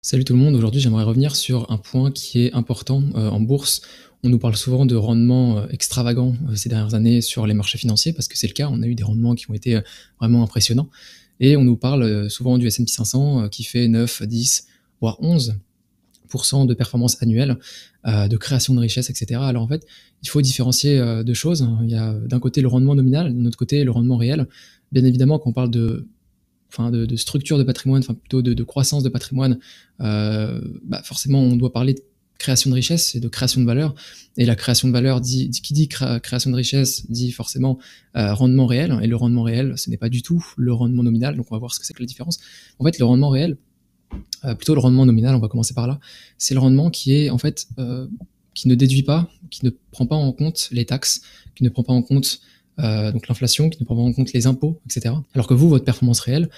Salut tout le monde, aujourd'hui j'aimerais revenir sur un point qui est important en bourse. On nous parle souvent de rendements extravagants ces dernières années sur les marchés financiers, parce que c'est le cas, on a eu des rendements qui ont été vraiment impressionnants. Et on nous parle souvent du S&P 500 qui fait 9, 10, voire 11% de performance annuelle, de création de richesse, etc. Alors en fait, il faut différencier deux choses. Il y a d'un côté le rendement nominal, de l'autre côté le rendement réel. Bien évidemment, quand on parle de structure de patrimoine, enfin plutôt de croissance de patrimoine, forcément on doit parler de création de richesse et de création de valeur. Et la création de valeur qui dit création de richesse dit forcément rendement réel. Et le rendement réel, ce n'est pas du tout le rendement nominal. Donc on va voir ce que c'est que la différence. En fait, le rendement réel, plutôt le rendement nominal, on va commencer par là, c'est le rendement qui est en fait qui ne déduit pas, qui ne prend pas en compte les taxes, qui ne prend pas en compte donc l'inflation, qui ne prend pas en compte les impôts, etc. Alors que vous, votre performance réelle,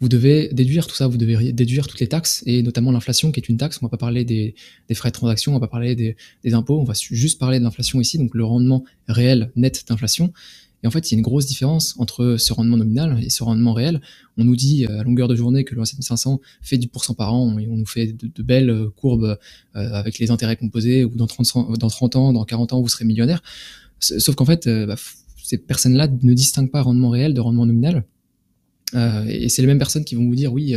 vous devez déduire tout ça, vous devez déduire toutes les taxes, et notamment l'inflation qui est une taxe. On va pas parler des frais de transaction, on va pas parler des impôts, on va juste parler de l'inflation ici, donc le rendement réel net d'inflation. Et en fait, il y a une grosse différence entre ce rendement nominal et ce rendement réel. On nous dit à longueur de journée que le S&P 500 fait 10% par an, et on nous fait de belles courbes avec les intérêts composés, ou dans 30 ans, dans 40 ans, vous serez millionnaire. Sauf qu'en fait, ces personnes-là ne distinguent pas rendement réel de rendement nominal. Et c'est les mêmes personnes qui vont vous dire oui,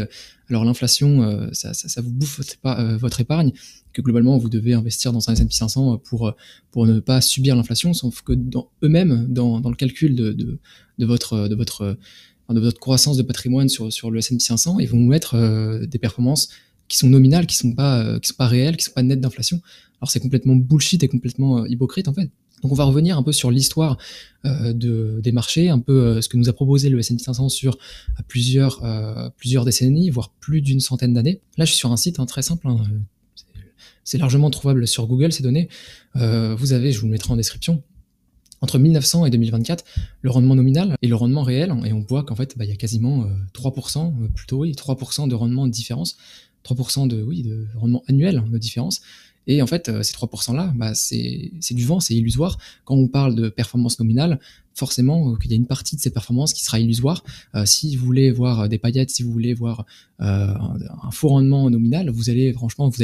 alors l'inflation, ça vous bouffe votre épargne, que globalement vous devez investir dans un S&P 500 pour ne pas subir l'inflation, sauf que eux-mêmes, dans le calcul de votre croissance de patrimoine sur le S&P 500, ils vont vous mettre des performances qui sont nominales, qui sont pas réelles, qui sont pas nettes d'inflation. Alors c'est complètement bullshit et complètement hypocrite en fait. Donc on va revenir un peu sur l'histoire des marchés, un peu ce que nous a proposé le S&P 500 sur plusieurs décennies, voire plus d'une centaine d'années. Là je suis sur un site très simple, c'est largement trouvable sur Google ces données. Vous avez, je vous le mettrai en description, entre 1900 et 2024, le rendement nominal et le rendement réel, et on voit qu'en fait il y a quasiment 3%, plutôt oui, 3% de rendement de différence, 3% de rendement annuel de différence. Et en fait, ces 3%-là, c'est du vent, c'est illusoire. Quand on parle de performance nominale, forcément qu'il y a une partie de ces performances qui sera illusoire. Si vous voulez voir des paillettes, si vous voulez voir un faux rendement nominal, vous allez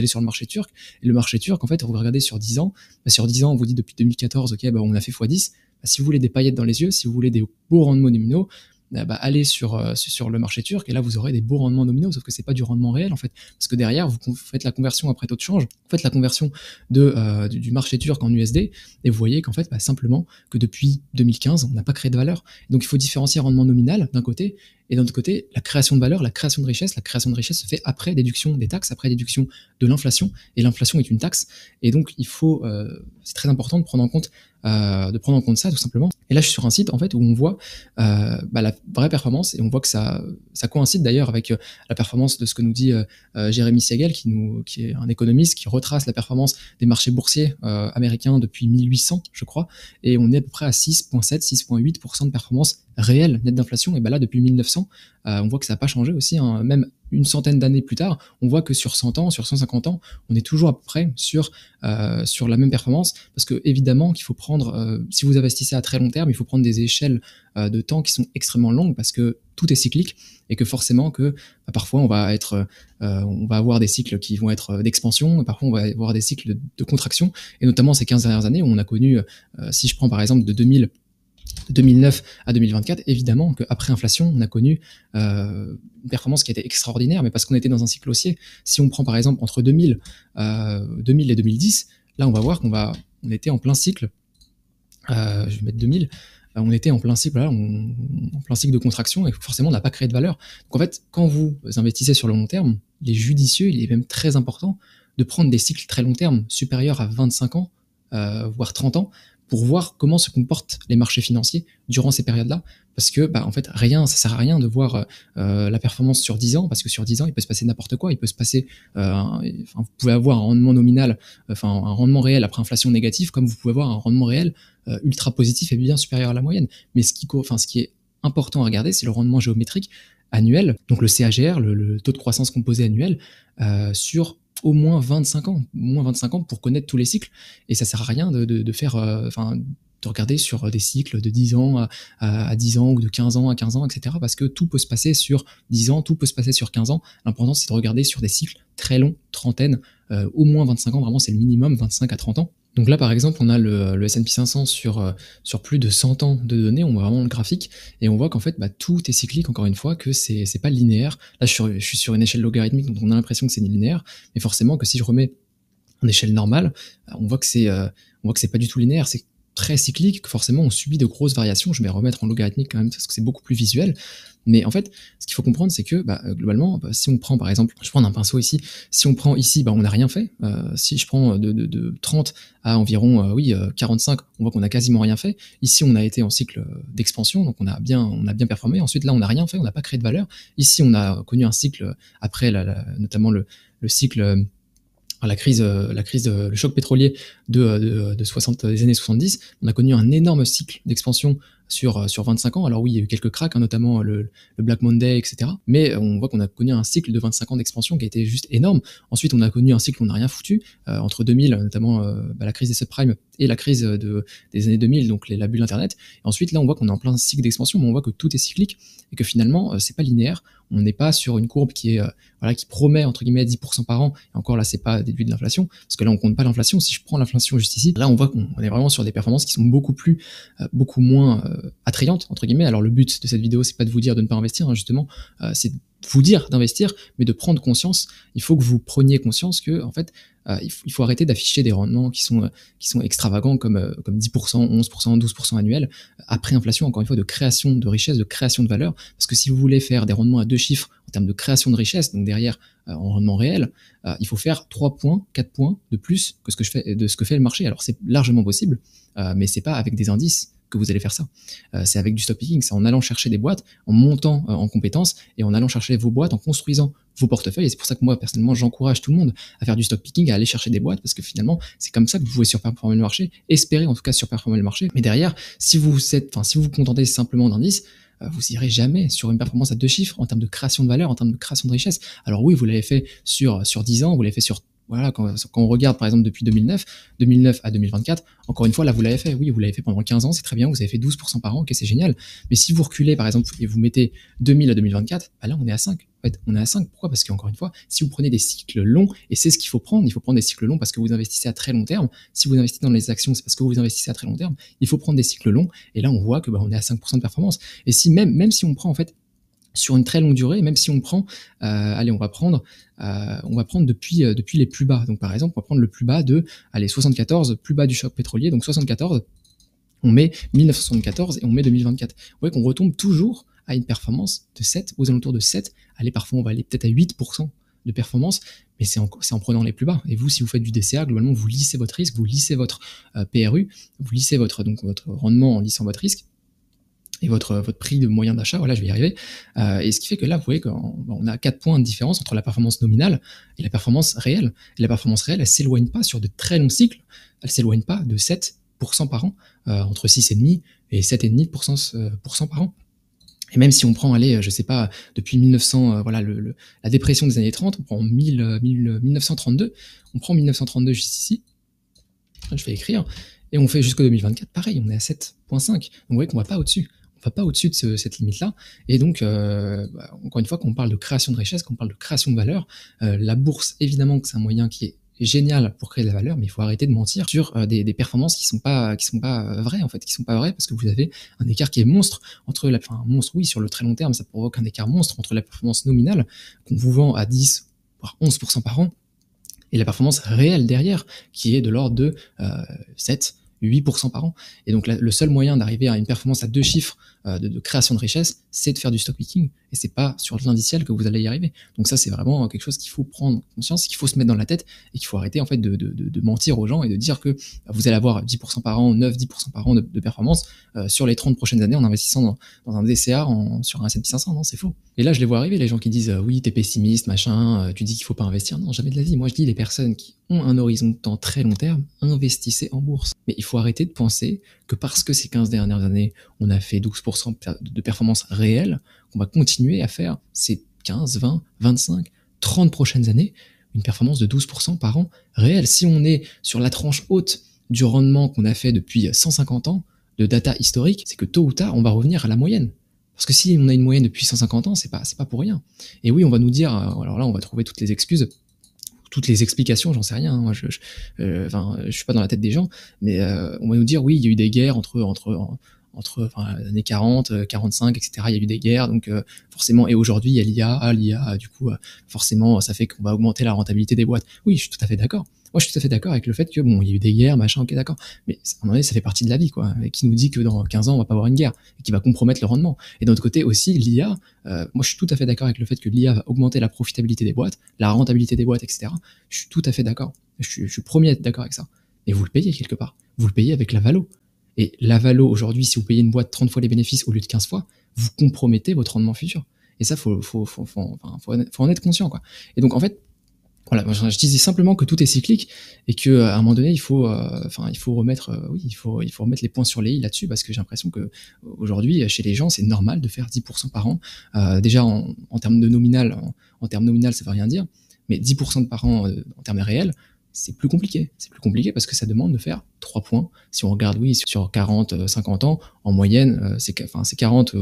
sur le marché turc. Et le marché turc, en fait, vous regardez sur 10 ans. Sur 10 ans, on vous dit depuis 2014, ok, on a fait x10. Si vous voulez des paillettes dans les yeux, si vous voulez des beaux rendements nominaux, allez sur le marché turc, et là vous aurez des beaux rendements nominaux, sauf que c'est pas du rendement réel en fait, parce que derrière vous faites la conversion après taux de change, vous faites la conversion du marché turc en USD, et vous voyez qu'en fait simplement que depuis 2015 on n'a pas créé de valeur. Donc il faut différencier rendement nominal d'un côté, et d'un autre côté la création de valeur, la création de richesse. La création de richesse se fait après déduction des taxes, après déduction de l'inflation, et l'inflation est une taxe, et donc il faut c'est très important de prendre en compte ça tout simplement. Et là je suis sur un site en fait où on voit la vraie performance, et on voit que ça coïncide d'ailleurs avec la performance de ce que nous dit Jérémy Siegel, qui est un économiste qui retrace la performance des marchés boursiers américains depuis 1800 je crois, et on est à peu près à 6,7, 6,8% de performance réelle nette d'inflation. Et là depuis 1900 on voit que ça n'a pas changé aussi, même une centaine d'années plus tard, on voit que sur 100 ans, sur 150 ans, on est toujours à peu près sur la même performance, parce que évidemment qu'il faut prendre, si vous investissez à très long terme, il faut prendre des échelles de temps qui sont extrêmement longues, parce que tout est cyclique, et que forcément que parfois on va avoir des cycles qui vont être d'expansion, et parfois on va avoir des cycles de contraction, et notamment ces 15 dernières années où on a connu, si je prends par exemple de 2009 à 2024, évidemment qu'après inflation, on a connu une performance qui a été extraordinaire, mais parce qu'on était dans un cycle haussier. Si on prend par exemple entre 2000 et 2010, là on va voir on était en plein cycle, je vais mettre 2000, on était en plein cycle, en plein cycle de contraction, et forcément on n'a pas créé de valeur. Donc en fait, quand vous investissez sur le long terme, il est judicieux, il est même très important de prendre des cycles très long terme, supérieurs à 25 ans, voire 30 ans, pour voir comment se comportent les marchés financiers durant ces périodes-là, parce que en fait ça sert à rien de voir la performance sur 10 ans, parce que sur 10 ans il peut se passer n'importe quoi, il peut se passer vous pouvez avoir un rendement nominal, un rendement réel après inflation négatif, comme vous pouvez avoir un rendement réel ultra positif et bien supérieur à la moyenne. Mais ce qui est important à regarder, c'est le rendement géométrique annuel, donc le CAGR, le taux de croissance composé annuel, sur au moins 25 ans pour connaître tous les cycles. Et ça sert à rien de faire de regarder sur des cycles de 10 ans à 10 ans ou de 15 ans à 15 ans, etc. Parce que tout peut se passer sur 10 ans, tout peut se passer sur 15 ans. L'important, c'est de regarder sur des cycles très longs, trentaine, au moins 25 ans, vraiment c'est le minimum, 25 à 30 ans. Donc là, par exemple, on a le S&P 500 sur plus de 100 ans de données, on voit vraiment le graphique, et on voit qu'en fait, tout est cyclique, encore une fois, que c'est pas linéaire. Là, je suis sur une échelle logarithmique, donc on a l'impression que c'est linéaire, mais forcément que si je remets en échelle normale, on voit que c'est pas du tout linéaire, c'est très cyclique, que forcément on subit de grosses variations. Je vais remettre en logarithmique quand même, parce que c'est beaucoup plus visuel. Mais en fait, ce qu'il faut comprendre, c'est que globalement, si on prend par exemple, je prends un pinceau ici, si on prend ici, on n'a rien fait. Si je prends de 30 à environ 45, on voit qu'on a quasiment rien fait. Ici, on a été en cycle d'expansion, donc on a bien performé. Ensuite, là, on n'a rien fait, on n'a pas créé de valeur. Ici, on a connu un cycle après, notamment le cycle... le choc pétrolier des années 70, on a connu un énorme cycle d'expansion sur 25 ans. Alors oui, il y a eu quelques cracks, notamment le Black Monday, etc. Mais on voit qu'on a connu un cycle de 25 ans d'expansion qui a été juste énorme. Ensuite, on a connu un cycle où on n'a rien foutu, entre 2000, notamment la crise des subprimes et la crise des années 2000, donc la bulle Internet. Et ensuite, là, on voit qu'on est en plein cycle d'expansion, mais on voit que tout est cyclique et que finalement, c'est pas linéaire. On n'est pas sur une courbe qui promet entre guillemets 10% par an. Et encore là, c'est pas déduit de l'inflation, parce que là, on compte pas l'inflation. Si je prends l'inflation juste ici, là, on voit qu'on est vraiment sur des performances qui sont beaucoup moins attrayantes entre guillemets. Alors le but de cette vidéo, c'est pas de vous dire de ne pas investir, justement, c'est de vous dire d'investir, mais de prendre conscience. Il faut que vous preniez conscience que en fait, il faut arrêter d'afficher des rendements qui sont extravagants comme 10%, 11%, 12% annuels après inflation, encore une fois, de création de richesse, de création de valeur. Parce que si vous voulez faire des rendements à 2 chiffres en termes de création de richesse, donc derrière en rendement réel, il faut faire 3 points, 4 points de plus que ce que fait le marché. Alors c'est largement possible, mais c'est pas avec des indices que vous allez faire ça. C'est avec du stock picking, c'est en allant chercher des boîtes, en montant en compétences et en allant chercher vos boîtes, en construisant vos portefeuilles. Et c'est pour ça que moi, personnellement, j'encourage tout le monde à faire du stock picking, à aller chercher des boîtes, parce que finalement, c'est comme ça que vous pouvez surperformer le marché, espérer en tout cas surperformer le marché. Mais derrière, si vous vous contentez simplement d'indices, vous irez jamais sur une performance à 2 chiffres en termes de création de valeur, en termes de création de richesse. Alors oui, vous l'avez fait sur 10 ans, vous l'avez fait sur... Voilà, quand on regarde par exemple depuis 2009 à 2024, encore une fois, là vous l'avez fait, oui, vous l'avez fait pendant 15 ans, c'est très bien, vous avez fait 12% par an, ok, c'est génial. Mais si vous reculez par exemple et vous mettez 2000 à 2024, là on est à 5. En fait, on est à 5. Pourquoi? Parce qu'encore une fois, si vous prenez des cycles longs, et c'est ce qu'il faut prendre, il faut prendre des cycles longs parce que vous investissez à très long terme. Si vous investissez dans les actions, c'est parce que vous investissez à très long terme. Il faut prendre des cycles longs, et là on voit que on est à 5% de performance. Et si même si on prend en fait sur une très longue durée, même si on prend, on va prendre depuis les plus bas. Donc par exemple, on va prendre le plus bas de 74, plus bas du choc pétrolier, donc 74, on met 1974 et on met 2024. Vous voyez qu'on retombe toujours à une performance de 7, aux alentours de 7. Allez, parfois on va aller peut-être à 8% de performance, mais c'est en prenant les plus bas. Et vous, si vous faites du DCA, globalement, vous lissez votre risque, vous lissez votre PRU, vous lissez votre rendement en lissant votre risque, et votre prix de moyen d'achat, voilà, je vais y arriver. Et ce qui fait que là, vous voyez qu'on a 4 points de différence entre la performance nominale et la performance réelle. Et la performance réelle, elle s'éloigne pas sur de très longs cycles, elle s'éloigne pas de 7% par an, entre 6,5 et 7,5% par an. Et même si on prend, je sais pas, depuis 1900, la dépression des années 30, on prend 1932, on prend 1932 juste ici, je vais écrire, et on fait jusqu'au 2024, pareil, on est à 7,5. Donc vous voyez qu'on va pas au-dessus. On va pas au-dessus de cette limite-là. Et donc, encore une fois, quand on parle de création de richesse, quand on parle de création de valeur, la bourse, évidemment que c'est un moyen qui est génial pour créer de la valeur, mais il faut arrêter de mentir sur des performances qui sont pas vraies, en fait, qui sont pas vraies, parce que vous avez un écart qui est monstre entre monstre, oui, sur le très long terme, ça provoque un écart monstre entre la performance nominale qu'on vous vend à 10 voire 11% par an et la performance réelle derrière qui est de l'ordre de 7, 8% par an. Et donc le seul moyen d'arriver à une performance à 2 chiffres de création de richesse, c'est de faire du stock picking. Et c'est pas sur l'indiciel que vous allez y arriver. Donc ça, c'est vraiment quelque chose qu'il faut prendre conscience, qu'il faut se mettre dans la tête et qu'il faut arrêter en fait de mentir aux gens et de dire que vous allez avoir 10% par an, 9-10% par an de performance sur les 30 prochaines années en investissant dans un DCA sur un S&P 500. Non, c'est faux. Et là, je les vois arriver, les gens qui disent oui, t'es pessimiste, machin, tu dis qu'il faut pas investir. Non, jamais de la vie. Moi, je dis les personnes qui ont un horizon de temps très long terme, investissez en bourse. Mais il faut arrêter de penser que parce que ces 15 dernières années, on a fait 12% de performance réelle, qu'on va continuer à faire ces 15, 20, 25, 30 prochaines années, une performance de 12% par an réelle. Si on est sur la tranche haute du rendement qu'on a fait depuis 150 ans, de data historique, c'est que tôt ou tard, on va revenir à la moyenne. Parce que si on a une moyenne depuis 150 ans, c'est pas pour rien. Et oui, on va nous dire, alors là, on va trouver toutes les excuses, toutes les explications, j'en sais rien. Moi, je suis pas dans la tête des gens, mais on va nous dire, oui, il y a eu des guerres entre les années 40, 45, etc. Il y a eu des guerres, donc forcément, et aujourd'hui, il y a l'IA, du coup, forcément, ça fait qu'on va augmenter la rentabilité des boîtes. Oui, je suis tout à fait d'accord. Moi, je suis tout à fait d'accord avec le fait que, bon, il y a eu des guerres, machin, ok, d'accord. Mais à un moment donné, ça fait partie de la vie, quoi. Et qui nous dit que dans 15 ans, on va pas avoir une guerre, et qui va compromettre le rendement. Et d'un autre côté aussi, l'IA, moi, je suis tout à fait d'accord avec le fait que l'IA va augmenter la profitabilité des boîtes, la rentabilité des boîtes, etc. Je suis tout à fait d'accord. Je suis premier à être d'accord avec ça. Et vous le payez quelque part. Vous le payez avec la valo. Et la valo, aujourd'hui, si vous payez une boîte 30 fois les bénéfices au lieu de 15 fois, vous compromettez votre rendement futur. Et ça, faut en être conscient, quoi. Et donc, en fait, voilà, je disais simplement que tout est cyclique et que à un moment donné, il faut remettre, il faut remettre les points sur les i là-dessus, parce que j'ai l'impression que aujourd'hui, chez les gens, c'est normal de faire 10% par an. Déjà en termes de nominal, en termes nominal, ça veut rien dire, mais 10% par an en termes réels, c'est plus compliqué. C'est plus compliqué parce que ça demande de faire 3 points. Si on regarde, oui, sur 40, 50 ans, en moyenne, c'est 40,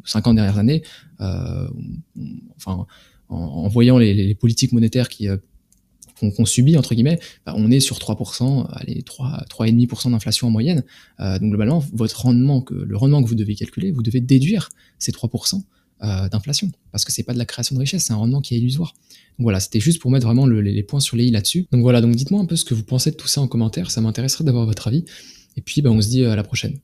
50 dernières années, en voyant les politiques monétaires qu'on subit, entre guillemets, on est sur 3%, allez, 3,5% d'inflation en moyenne. Donc globalement, le rendement que vous devez calculer, vous devez déduire ces 3% d'inflation, parce que c'est pas de la création de richesse, c'est un rendement qui est illusoire. Donc voilà, c'était juste pour mettre vraiment les points sur les i là-dessus. Donc voilà, donc dites-moi un peu ce que vous pensez de tout ça en commentaire, ça m'intéresserait d'avoir votre avis. Et puis on se dit à la prochaine.